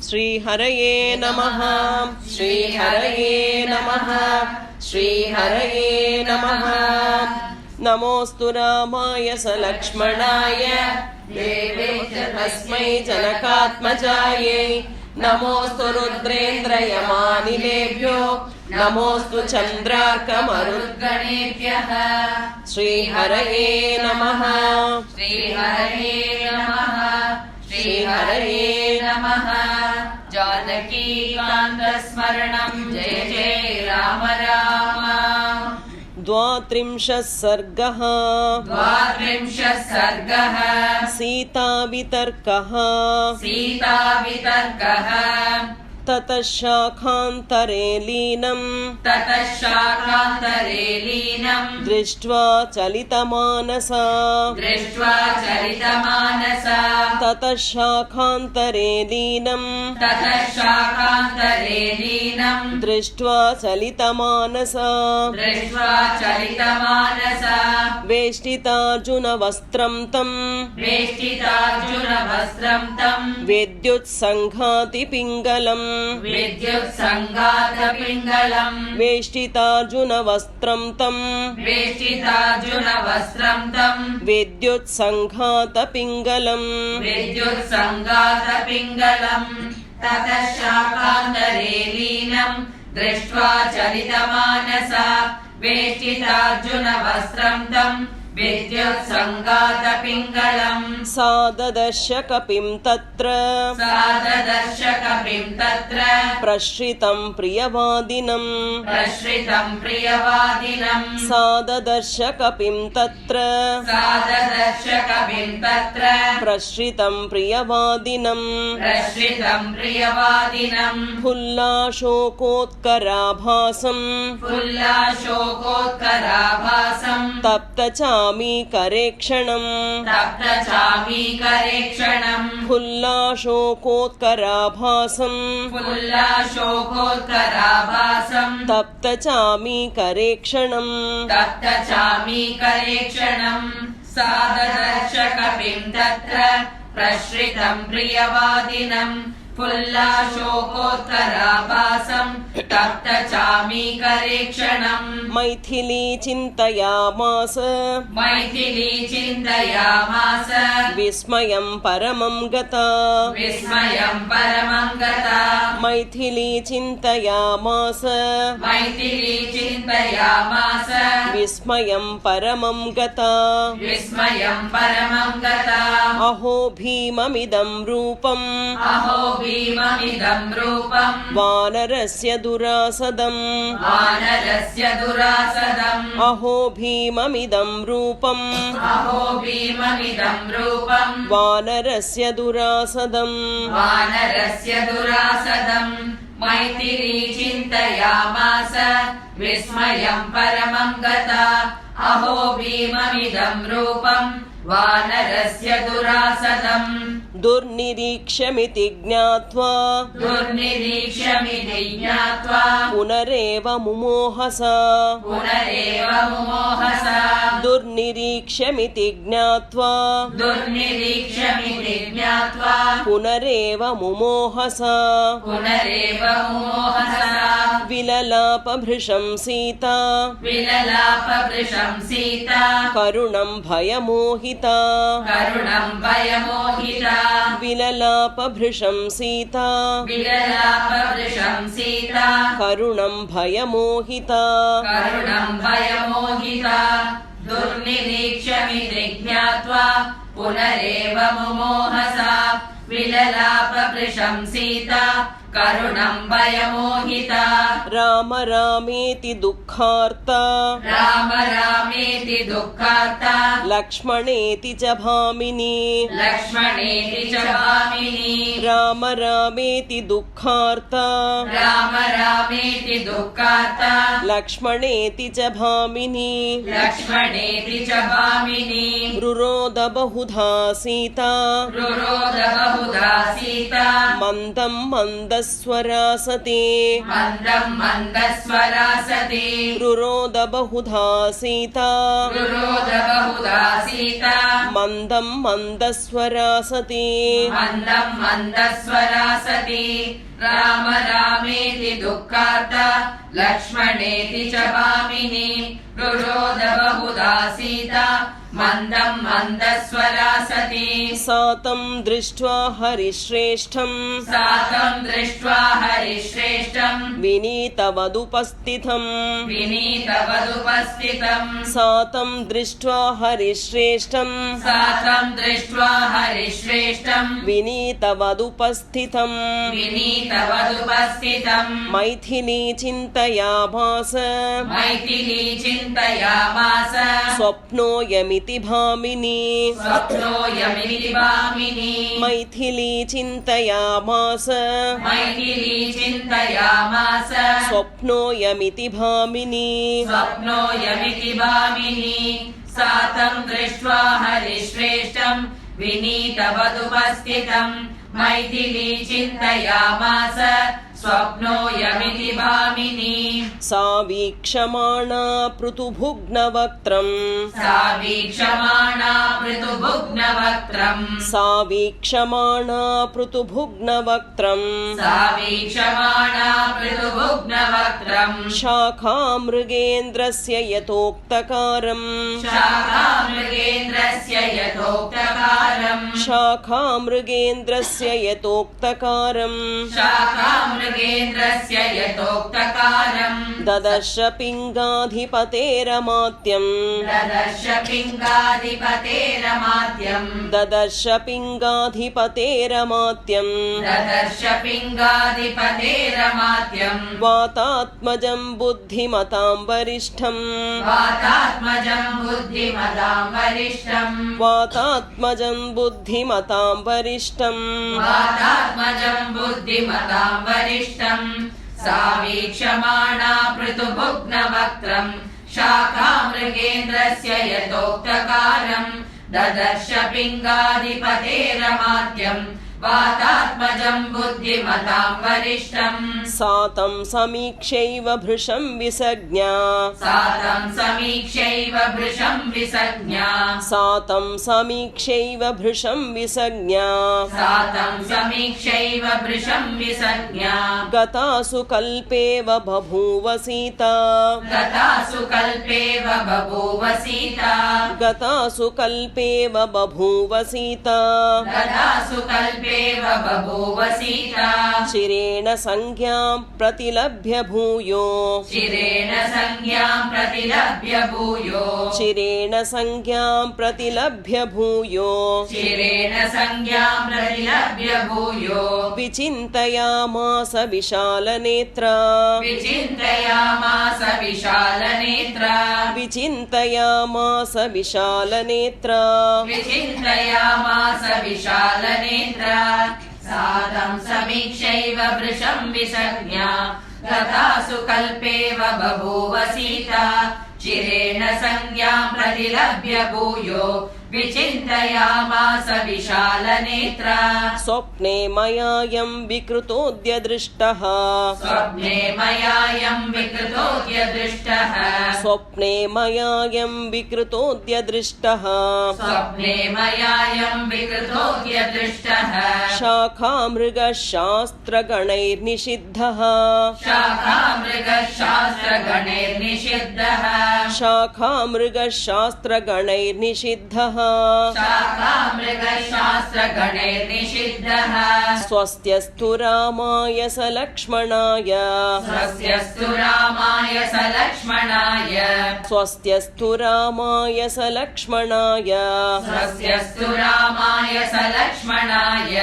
श्रीहरये नमः श्रीहरये नमः श्रीहरये नमः। नमोऽस्तु रामाय सलक्ष्मणाय देवे च तस्मै जनकात्मजायै। नमोऽस्तु रुद्रेन्द्रयमानिलेभ्यो नमोऽस्तु चन्द्रार्कमरुद्गणेभ्यः। श्रीहरये नमः श्रीहरये नमः श्रीहरये नमः। जानकीकान्तस्मरणं जय जय राम राम। द्वात्रिंशः सर्गः। सीतावितर्कः। ततः शाखान्तरे लीनं दृष्ट्वा चलितमानसा। ततः शाखान्तरे लीनं दृष्ट्वा चलितमानसा। वेष्टितार्जुनवस्त्रं तं विद्युत्सङ्घातिपिङ्गलम्। वेष्टितार्जुनवस्त्रं तं विद्युत्सङ्घातपिङ्गलम्। ततः शाखान्तरे लीनं दृष्ट्वा चलितमानसा। वेष्टितार्जुनवस्त्रं तं विद्युत्सङ्घातपिङ्गलम्। सा ददर्श कपिं तत्र प्रश्रितं प्रियवादिनं। सा ददर्श कपिं तत्र प्रश्रितं प्रियवादिनं। फुल्लाशोकोत्कराभासं तप्तचामीकरेक्षणम्। फुल्लाशोकोत्कराभासं तप्तचामीकरेक्षणम्। सा ददर्श कपिं तत्र प्रश्रितं प्रियवादिनं। फुल्लाशोकोत्कराभासं तप्तचामीकरेक्षणम्। मैथिली चिन्तयामास विस्मयं परमं गता। मैथिली चिन्तयामास विस्मयं परमं गता। अहो भीममिदं रूपम् वानरस्य दुरासदम्। अहो भीममिदं रूपम् वानरस्य दुरासदम्। मैथिली चिन्तयामास विस्मयं परमं गता। अहो भीममिदं रूपम् वानरस्य दुरासदम्। दुर्निरीक्ष्यमिति ज्ञात्वा पुनरेव मुमोहसा। दुर्निरीक्ष्यमिति ज्ञात्वा पुनरेव मुमोहसा। विललापभृशं सीता करुणं भयमोहिता। विललापभृशं सीता करुणं भयमोहिता। दुर्निरीक्ष्यमिति ज्ञात्वा पुनरेव मुमोहसा। विललापभृशं सीता करुणं भयमोहिता। राम रामेति दुःखार्ता लक्ष्मणेति च भामिनी। राम रामेति दुःखार्ता लक्ष्मणेति च भामिनी। रुरोद बहुधा सीता बहुधा सीता मन्दं मन्दस्वरा सती मन्दं मन्दस्वरा सती रुरोद बहुधा सीता रुरोद बहुधा सीता मन्दं मन्दस्वरा सती मन्दं मन्दस्वरा सती राम रामेति दुःखार्ता लक्ष्मणेति च भामिनी रुरोद बहुधा सीता मन्दं मन्दस्वरा सती सा तं दृष्ट्वा हरिश्रेष्ठं सा तं दृष्ट्वा हरिश्रेष्ठं विनीतवदुपस्थितं विनीतवदुपस्थितं सा तं दृष्ट्वा हरिश्रेष्ठं सा तं दृष्ट्वा हरिश्रेष्ठं विनीतवदुपस्थितं विनीतवदुपस्थितं मैथिली चिन्तयामास मैथिली चिन्तयामास स्वप्नोऽयमिति भामिनी स्वप्नोऽयमिति भामिनी मैथिली चिन्तयामास मैथिली चिन्तयामास स्वप्नोऽयमिति भामिनी स्वप्नोऽयमिति भामिनी सा तं दृष्ट्वा हरिश्रेष्ठं विनीतवदुपस्थितं मैथिली चिन्तयामास स्वप्नोऽयमिति भामिनी सा वीक्षमाणा पृथुभुग्नवक्त्रम् सा वीक्षमाणा पृथुभुग्नवक्त्रम् सा वीक्षमाणा पृथुभुग्नवक्त्रम् सा वीक्षमाणा पृथुभुग्नवक्त्रम् शाखामृगेन्द्रस्य यथोक्तकारम् शाखामृगेन्द्रस्य यथोक्तकारम् शाखामृगेन्द्रस्य यथोक्तकारम् शाखामृगेन्द्रस्य यथोक्तकारम् ददर्श पिङ्गाधिपतेरमात्यम् ददर्श पिङ्गाधिपतेरमात्यम् ददर्श पिङ्गाधिपतेरमात्यम् ददर्श पिङ्गाधिपतेरमात्यम् वातात्मजं बुद्धिमतां वरिष्ठम् वातात्मजं बुद्धिमतां वरिष्ठम् वातात्मजं बुद्धिमतां वरिष्ठम् वातात्मजं बुद्धिमतां वरिष्ठम् सा वीक्षमाणा पृथुभुग्नवक्त्रम् शाखामृगेन्द्रस्य यथोक्तकारम् ददर्श पिङ्गाधिपतेरमात्यम् वातात्मजं बुद्धिमतां वरिष्ठम् सा तं समीक्ष्यैव भृशं विसज्ञा सा तं समीक्ष्यैव भृशं विसज्ञा सा तं समीक्ष्यैव भृशं विसज्ञा सा तं समीक्ष्यैव भृशं विसज्ञा गतासु कल्पेव बभूव सीता गतासु कल्पेव बभूव सीता गतासु कल्पेव बभूव सीता गतासु कल्पेव बभूव सीता चिरेण संज्ञां प्रतिलभ्य भूयो चिरेण संज्ञां प्रतिलभ्य भूयो चिरेण संज्ञां प्रतिलभ्य भूयो चिरेण संज्ञां प्रतिलभ्य भूयो विचिन्तयामास विशालनेत्रा विचिन्तयामास विशालनेत्रा विचिन्तयामास विशालनेत्रा विचिन्तयामास विशालनेत्रा सा तं समीक्ष्यैव भृशं विसज्ञा गतासु कल्पेव बभूव सीता चिरेण संज्ञां प्रतिलभ्य भूयो विचिन्तयामास विशालनेत्रा स्वप्ने मयायं विकृतोऽद्य दृष्टः स्वप्ने मयायं विकृतोऽद्य दृष्टः स्वप्ने मयायं विकृतोऽद्य दृष्टः स्वप्ने मयायं विकृतोऽद्य दृष्टः शाखामृगशास्त्रगणैर्निषिद्धः शाखामृगशास्त्रगणैर्निषिद्धः शाखामृगशास्त्रगणैर्निषिद्धः शाखामृगशास्त्रगणैर्निषिद्धः स्वस्त्यस्तु रामाय स लक्ष्मणाय स्वस्त्यस्तु रामाय स लक्ष्मणाय स्वस्त्यस्तु रामाय स लक्ष्मणाय स्वस्त्यस्तु रामाय स लक्ष्मणाय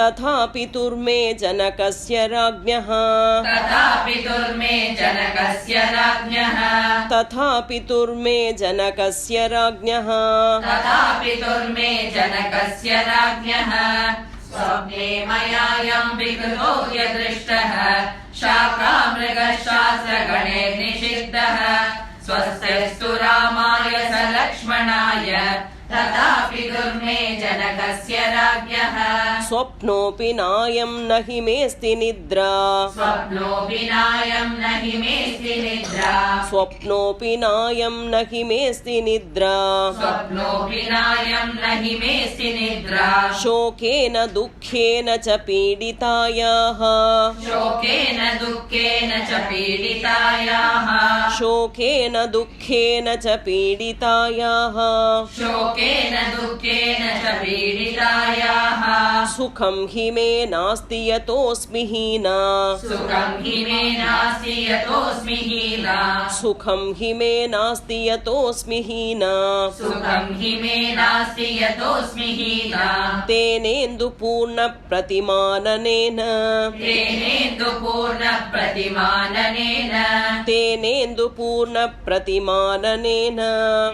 तथा पितुर्मे जनकस्य राज्ञः तथा पितुर्मे जनकस्य राज्ञः तथा पितुर्मे जनकस्य राज्ञः तथा पितुर्मे जनकस्य राज्ञः स्वप्ने मयायं विकृतोऽद्य दृष्टः शाखामृगशास्त्रगणैर्निषिद्धः स्वस्त्यस्तु रामाय स लक्ष्मणाय तथापि दुर्मे जनकस्य राज्ञः स्वप्नोऽपि नायं न हि मेऽस्ति निद्रा स्वप्नोऽपि नायं न हि मेऽस्ति निद्रा स्वप्नोऽपि नायं न हि मेऽस्ति निद्रा स्वप्नोऽपि नायं न हि मेऽस्ति निद्रा शोकेन दुःखेन च पीडितायाः शोकेन दुःखेन च पीडितायाः शोकेन दुःखेन च पीडितायाः शोकेन दुःखेन च पीडितायाः सुखं हि मे नास्ति यतोऽस्मि हीना सुखं हि मे नास्ति यतोऽस्मि हीना सुखं हि मे नास्ति यतोऽस्मि हीना सुखं हि मे नास्ति यतोऽस्मि हीना तेनेन्दुपूर्णप्रतिमाननेन तेनेन्दुपूर्णप्रतिमाननेन तेनेन्दुपूर्णप्रतिमाननेन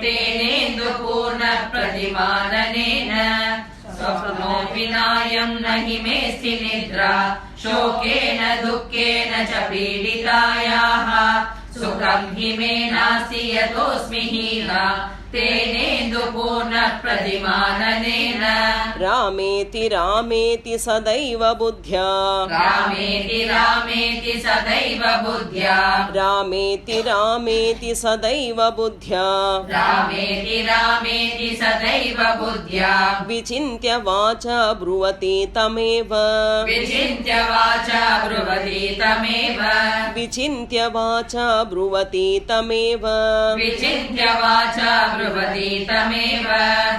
तेनेन्दुपूर्णप्रतिमाननेन स्वप्नोऽपि नायं न हि मेऽस्ति निद्रा शोकेन दुःखेन च पीडितायाः सुखं हि मे नास्ति यतोऽस्मि हीना तेनेन्दुपूर्णप्रतिमाननेन रामेति रामेति सदैव बुद्ध्या रामेति रामेति सदैव बुद्ध्या रामेति रामेति सदैव बुद्ध्या रामेति रामेति सदैव बुद्ध्या विचिन्त्य वाचा ब्रुवति तमेव विचिन्त्य वाचा ब्रुवति तमेव विचिन्त्य वाचा ब्रुवति तमेव विचिन्त्य वाचा ब्रुवति तमेव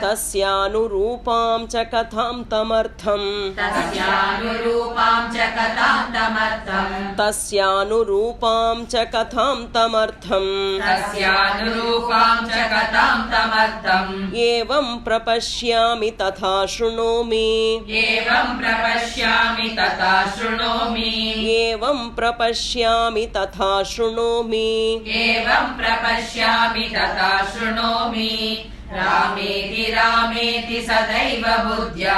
तस्यानुरूपां च कथां तमर्थम् तस्यानुरूपां च कथां तमर्थम् तस्यानुरूपां च कथां तमर्थम् तस्यानुरूपां च कथां तमर्थम् एवं प्रपश्यामि तथा शृणोमि एवं प्रपश्यामि तथा शृणोमि एवं प्रपश्यामि तथा शृणोमि एवं प्रपश्यामि तथा शृणोमि रामेति रामेति सदैव बुद्ध्या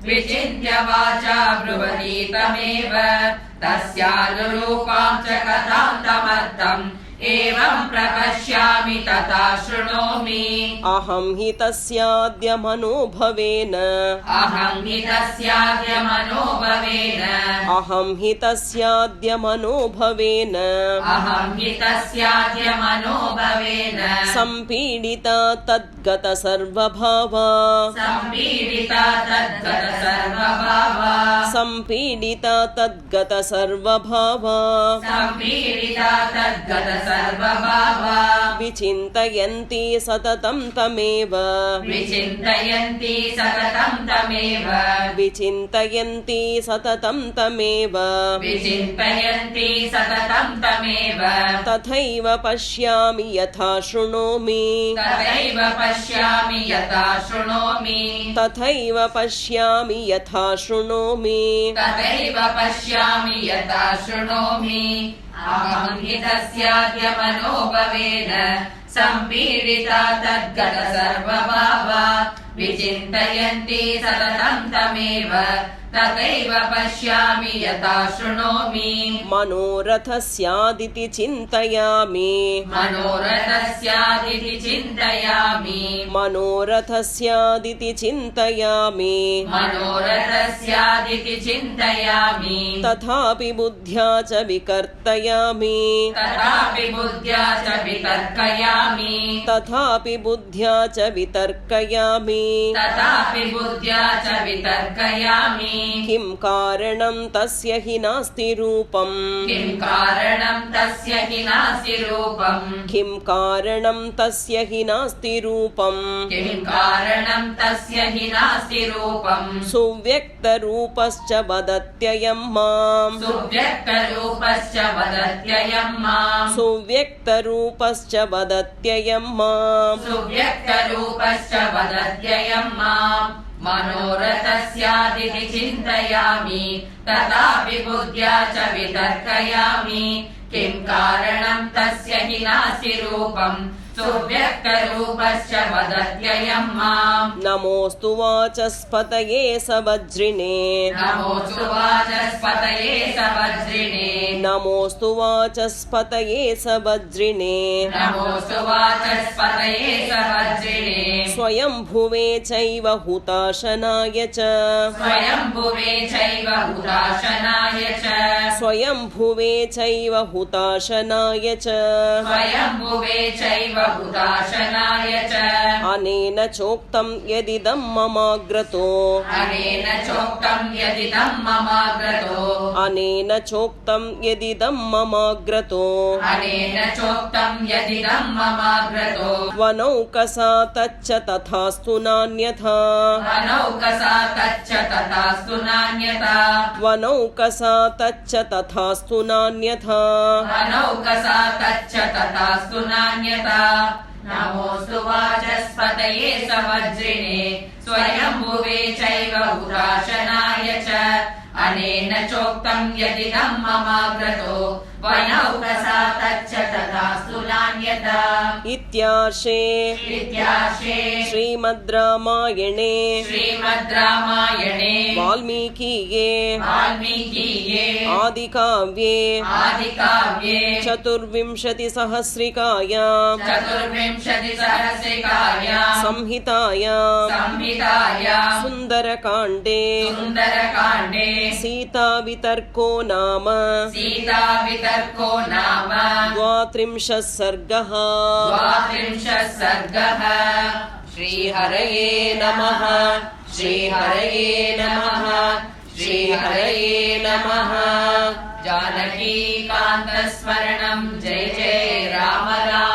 विचिन्त्य वाचा ब्रुवति तमेव तस्यानुरूपां च कथां तमर्थम् एवं प्रपश्यामि तथा शृणोमि अहं हि तस्याद्य मनोभवेन अहं हि तस्याद्य मनोभवेन अहं हि तस्याद्य मनोभवेन अहं हि तस्याद्य मनोभवेन सम्पीडिता तद्गत सर्वभावा सम्पीडिता तद्गत सर्वभावा सम्पीडिता तद्गत सर्वभावा सम्पीडिता तद्गत सर्वभावा विचिन्तयन्ति सततं तमेव विचिन्तयन्ति सततं तमेव विचिन्तयन्ति सततं तमेव विचिन्तयन्ति सततं तमेव तथैव पश्यामि यथा शृणोमि तथैव पश्यामि यथा शृणोमि तथैव पश्यामि यथा शृणोमि तथैव पश्यामि यथा शृणोमि अहं हि तस्याद्य मनोभवेन सम्पीडिता तद्गत सर्वभावा विचिन्तयन्ति सततं तमेव तथैव पश्यामि यथा शृणोमि मनोरथस्यादिति चिन्तयामि मनोरथस्यादिति चिन्तयामि मनोरथस्यादिति चिन्तयामि मनोरथस्यादिति चिन्तयामि तथापि बुद्ध्या च विकर्तयामि तथापि बुद्ध्या च वितर्कयामि तथापि बुद्ध्या च वितर्कयामि तथापि बुद्ध्या च वितर्कयामि किं कारणं तस्य हि नास्ति रूपम् किं कारणं तस्य हि नास्ति रूपम् किं कारणं तस्य हि नास्ति रूपम् किं कारणं तस्य हि नास्ति रूपम् सुव्यक्तरूपश्च वदत्ययं माम् सुव्यक्तरूपश्च वदत्ययं माम् सुव्यक्तरूपश्च वदत्ययं माम् सुव्यक्तरूपश्च वदत्ययं माम् मनोरथस्यादिति चिन्तयामि तथापि बुद्ध्या च वितर्कयामि किं कारणं तस्य हि नास्ति रूपम् सुव्यक्तरूपश्च वदत्ययं माम् नमोऽस्तु वाचस्पतये सवज्रिणे नमोऽस्तु वाचस्पतये सवज्रिणे नमोऽस्तु वाचस्पतये सवज्रिणे नमोऽस्तु वाचस्पतये सवज्रिणे स्वयंभुवे चैव हुताशनाय च स्वयंभुवे चैव हुताशनाय च स्वयंभुवे चैव हुताशनाय च स्वयंभुवे चैव हुताशनाय च अनेन चोक्तं यदिदं ममाग्रतो अनेन चोक्तं यदिदं ममाग्रतो अनेन चोक्तं यदिदं ममाग्रतो अनेन चोक्तं यदिदं ममाग्रतो वनौकसा तच्च तथास्तु नान्यथा वनौकसा तच्च तथास्तु नान्यथा वनौकसा तच्च तथास्तु नान्यथा वनौकसा तच्च तथास्तु नान्यथा नमोऽस्तु वाचस्पतये सवज्रिणे स्वयंभुवे चैव हुताशनाय च अनेन चोक्तं यदिदं ममाग्रतो वनौकसा तच्च तथास्तु नान्यथा इत्यार्षे श्रीमद् रामायणे वाल्मीकिये आदिकाव्ये चतुर्विंशतिसहस्रिकायां संहितायां सुन्दरकाण्डे सीतावितर्को नाम द्वात्रिंशः सर्गः श्रीहरये नमः श्रीहरये नमः श्रीहरये नमः जानकीकान्तस्मरणं जय जय राम राम